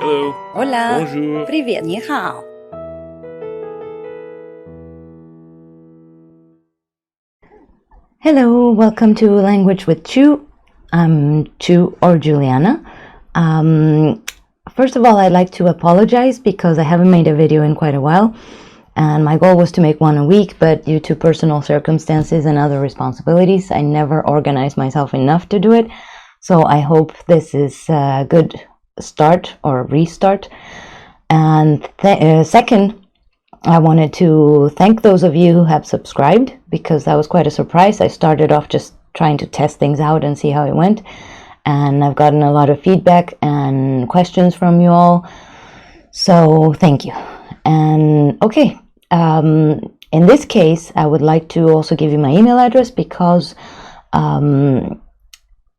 Hello. Hola. Bonjour. Привет, 你好. Hello, welcome to Language with Chu. I'm Chu or Juliana. First of all, I'd like to apologize because I haven't made a video in quite a while, and my goal was to make one a week, but due to personal circumstances and other responsibilities, I never organized myself enough to do it. So I hope this is a good start or restart. And second, I wanted to thank those of you who have subscribed, because that was quite a surprise. I started off just trying to test things out and see how it went, and I've gotten a lot of feedback and questions from you all, so thank you. And okay, in this case, I would like to also give you my email address, because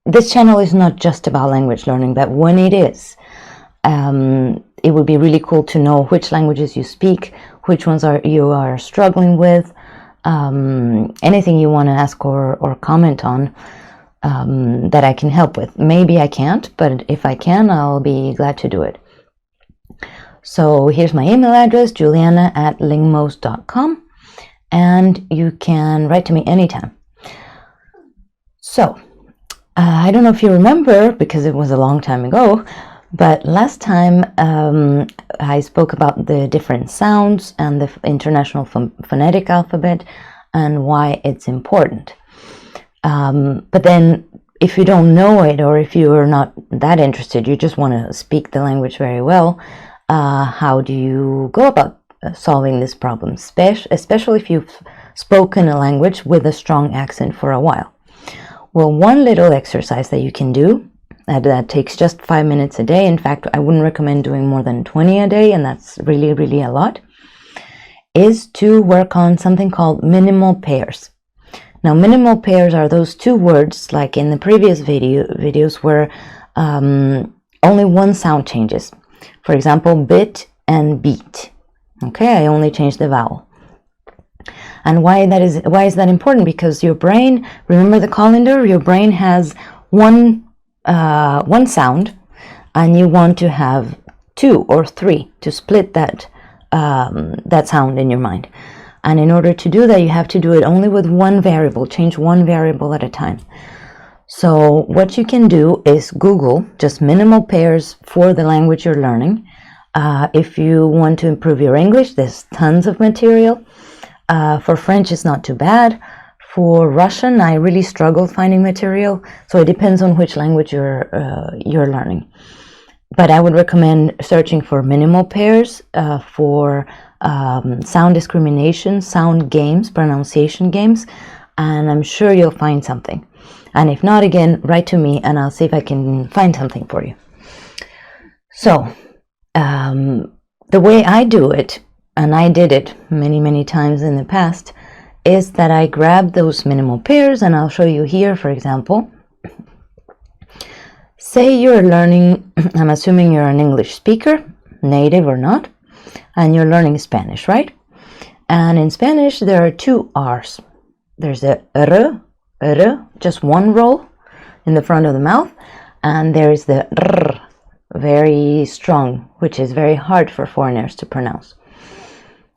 this channel is not just about language learning, but when it is, it would be really cool to know which languages you speak, which ones you are struggling with, anything you want to ask or comment on that I can help with. Maybe I can't, but if I can, I'll be glad to do it. So here's my email address, juliana@lingmos.com, and you can write to me anytime. So, I don't know if you remember, because it was a long time ago, but last time I spoke about the different sounds and the International Phonetic Alphabet and why it's important. But then if you don't know it, or if you are not that interested, you just want to speak the language very well, how do you go about solving this problem, especially if you've spoken a language with a strong accent for a while? Well, one little exercise that you can do, that takes just 5 minutes a day. In fact, I wouldn't recommend doing more than 20 a day, and that's really, really a lot, is to work on something called minimal pairs. Now, minimal pairs are those two words, like in the previous videos, where only one sound changes. For example, bit and beat. Okay, I only changed the vowel. And why is that important? Because your brain, remember the colander, your brain has one sound, and you want to have two or three to split that sound in your mind. And in order to do that, you have to do it only with one variable, change one variable at a time. So what you can do is Google just minimal pairs for the language you're learning. If you want to improve your English, there's tons of material. For French, it's not too bad. For Russian, I really struggled finding material, so it depends on which language you're learning. But I would recommend searching for minimal pairs, for sound discrimination, sound games, pronunciation games, and I'm sure you'll find something. And if not, again, write to me and I'll see if I can find something for you. So, the way I do it, and I did it many, many times in the past, is that I grab those minimal pairs, and I'll show you here, for example. Say you're learning, I'm assuming you're an English speaker, native or not, and you're learning Spanish, right? And in Spanish, there are two R's. There's a R, just one roll in the front of the mouth, and there's the R, very strong, which is very hard for foreigners to pronounce.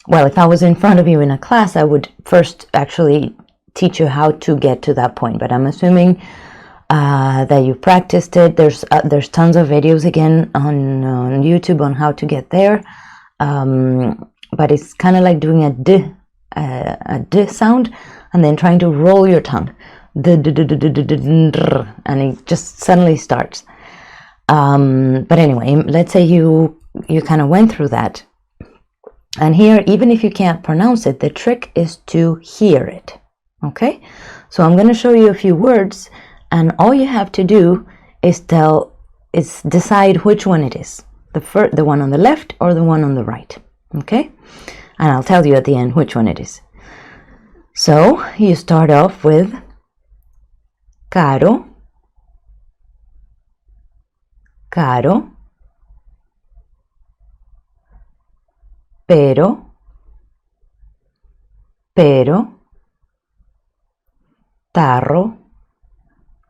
Well, if I was in front of you in a class, I would first actually teach you how to get to that point. But I'm assuming that you practiced it. There's tons of videos again on YouTube on how to get there. But it's kind of like doing a D sound and then trying to roll your tongue, and it just suddenly starts. But anyway, let's say you kind of went through that. And here, even if you can't pronounce it, the trick is to hear it. Okay? So I'm going to show you a few words, and all you have to do is decide which one it is. The one on the left or the one on the right. Okay? And I'll tell you at the end which one it is. So you start off with caro, caro, pero, tarro,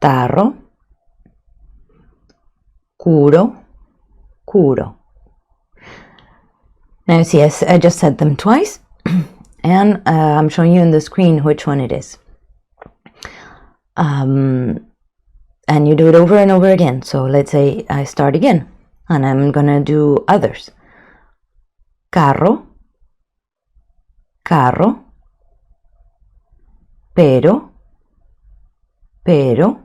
tarro, curo, curo. Now you see, I just said them twice, and I'm showing you on the screen which one it is. And you do it over and over again. So let's say I start again, and I'm gonna do others. Carro, carro, pero, tarro,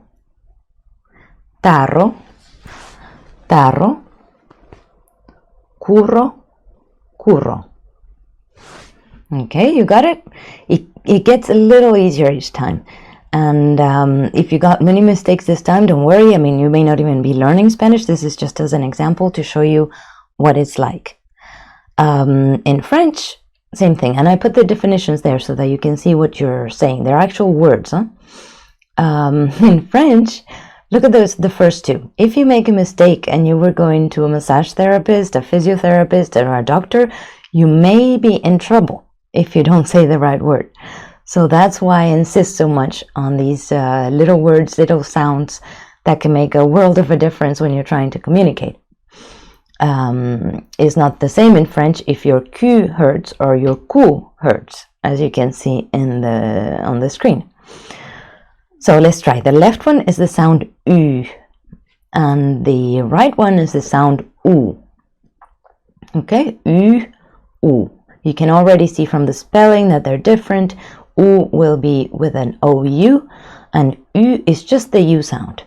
tarro, curro, curro. Okay, you got it? It gets a little easier each time. And if you got many mistakes this time, don't worry. I mean, you may not even be learning Spanish. This is just as an example to show you what it's like. In French, same thing. And I put the definitions there so that you can see what you're saying. They're actual words, huh? In French, look at the first two. If you make a mistake and you were going to a massage therapist, a physiotherapist, or a doctor, you may be in trouble if you don't say the right word. So that's why I insist so much on these little words, little sounds that can make a world of a difference when you're trying to communicate. It's not the same in French if your Q hurts or your Q hurts, as you can see on the screen. So let's try. The left one is the sound U, and the right one is the sound U. Okay, U, U. You can already see from the spelling that they're different. U will be with an OU, and U is just the U sound.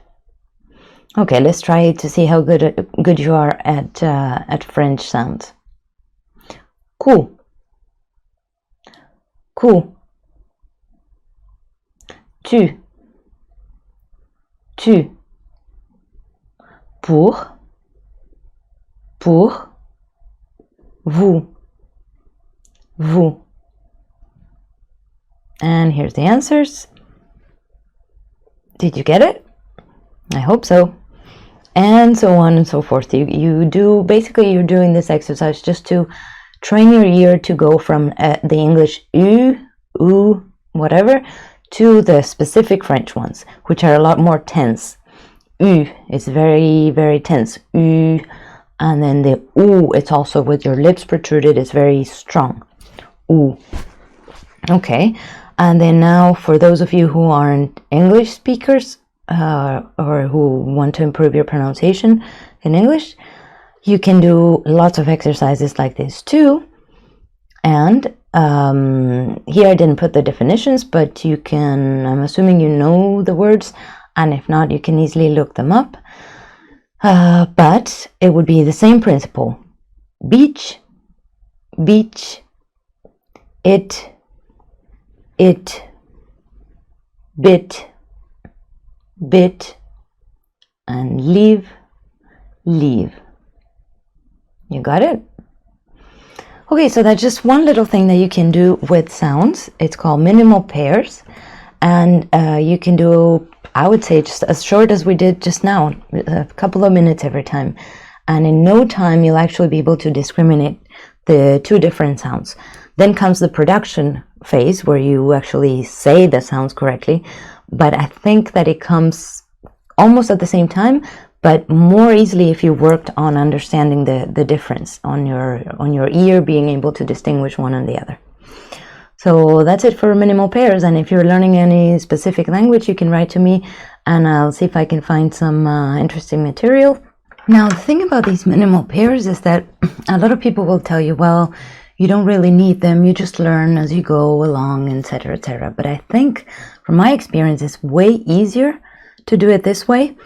Okay, let's try to see how good you are at French sounds. Coup, coup, tu, pour, vous. And here's the answers. Did you get it? I hope so. And so on and so forth. You're doing this exercise just to train your ear to go from the English U, whatever, to the specific French ones, which are a lot more tense. U is very, very tense. U, and then the U, it's also with your lips protruded, it's very strong. U. Okay, and then now for those of you who aren't English speakers or who want to improve your pronunciation in English, you can do lots of exercises like this too. And here I didn't put the definitions, but you can, I'm assuming you know the words, and if not, you can easily look them up. But it would be the same principle. Beach, beach, it, bit, and leave. You got it? Okay, so that's just one little thing that you can do with sounds. It's called minimal pairs, and you can do, I would say, just as short as we did just now, a couple of minutes every time, and in no time you'll actually be able to discriminate the two different sounds. Then comes the production phase where you actually say the sounds correctly, but I think that it comes almost at the same time, but more easily if you worked on understanding the difference on your ear, being able to distinguish one and the other. So that's it for minimal pairs, and if you're learning any specific language, you can write to me and I'll see if I can find some interesting material. Now, the thing about these minimal pairs is that a lot of people will tell you, well, you don't really need them, you just learn as you go along, etc., etc. But I think, from my experience, it's way easier to do it this way.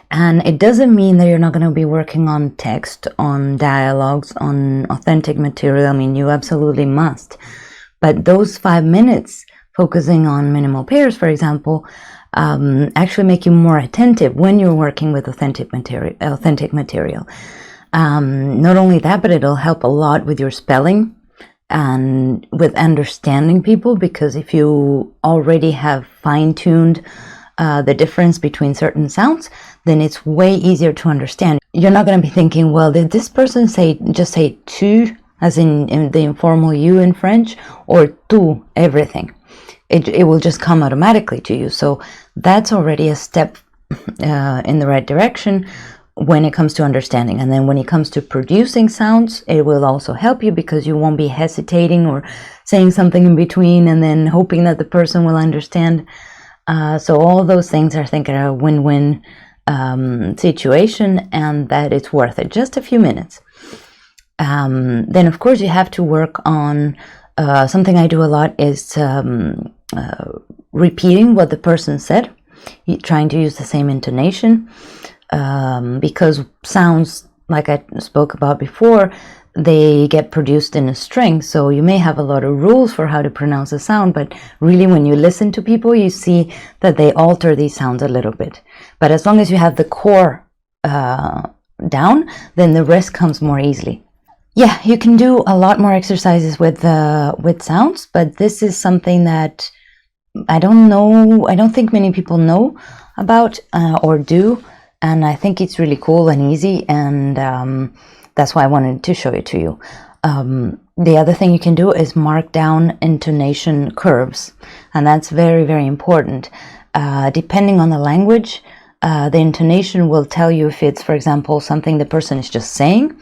And it doesn't mean that you're not going to be working on text, on dialogues, on authentic material. I mean, you absolutely must. But those 5 minutes focusing on minimal pairs, for example, actually make you more attentive when you're working with authentic material. Not only that, but it'll help a lot with your spelling and with understanding people, because if you already have fine-tuned the difference between certain sounds, then it's way easier to understand. You're not going to be thinking, well, did this person just say tu, as in the informal you in French, or tu, everything. It will just come automatically to you. So that's already a step in the right direction. when it comes to understanding. And then when it comes to producing sounds, it will also help you because you won't be hesitating or saying something in between and then hoping that the person will understand. So all those things, I think, are a win-win situation, and that it's worth it. Just a few minutes. Then, of course, you have to work on something I do a lot is repeating what the person said, trying to use the same intonation. Because sounds, like I spoke about before, they get produced in a string, so you may have a lot of rules for how to pronounce a sound, but really when you listen to people, you see that they alter these sounds a little bit. But as long as you have the core down, then the rest comes more easily. Yeah, you can do a lot more exercises with sounds, but this is something that I don't think many people know about or do. And I think it's really cool and easy, and that's why I wanted to show it to you. The other thing you can do is mark down intonation curves, and that's very, very important. Depending on the language, the intonation will tell you if it's, for example, something the person is just saying,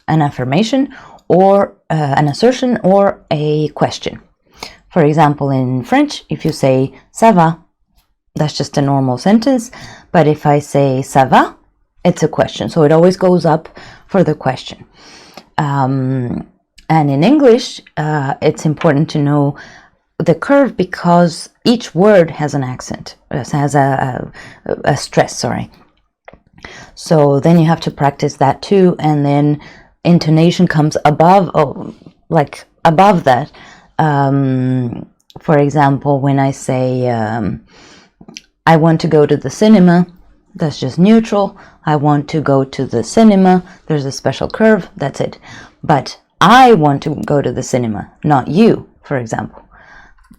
an affirmation, or an assertion, or a question. For example, in French, if you say "ça va," that's just a normal sentence, but if I say "ça va," it's a question, so it always goes up for the question. And in English, it's important to know the curve because each word has an accent, has a stress, sorry. So then you have to practice that too, and then intonation comes above, above that. For example, when I say I want to go to the cinema, that's just neutral. I want to go to the cinema, there's a special curve, that's it. But I want to go to the cinema, not you, for example.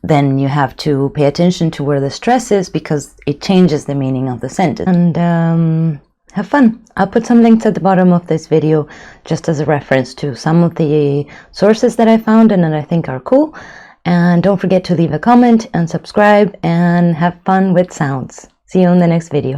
Then you have to pay attention to where the stress is because it changes the meaning of the sentence. And have fun. I'll put some links at the bottom of this video just as a reference to some of the sources that I found and that I think are cool. And don't forget to leave a comment and subscribe and have fun with sounds. See you in the next video.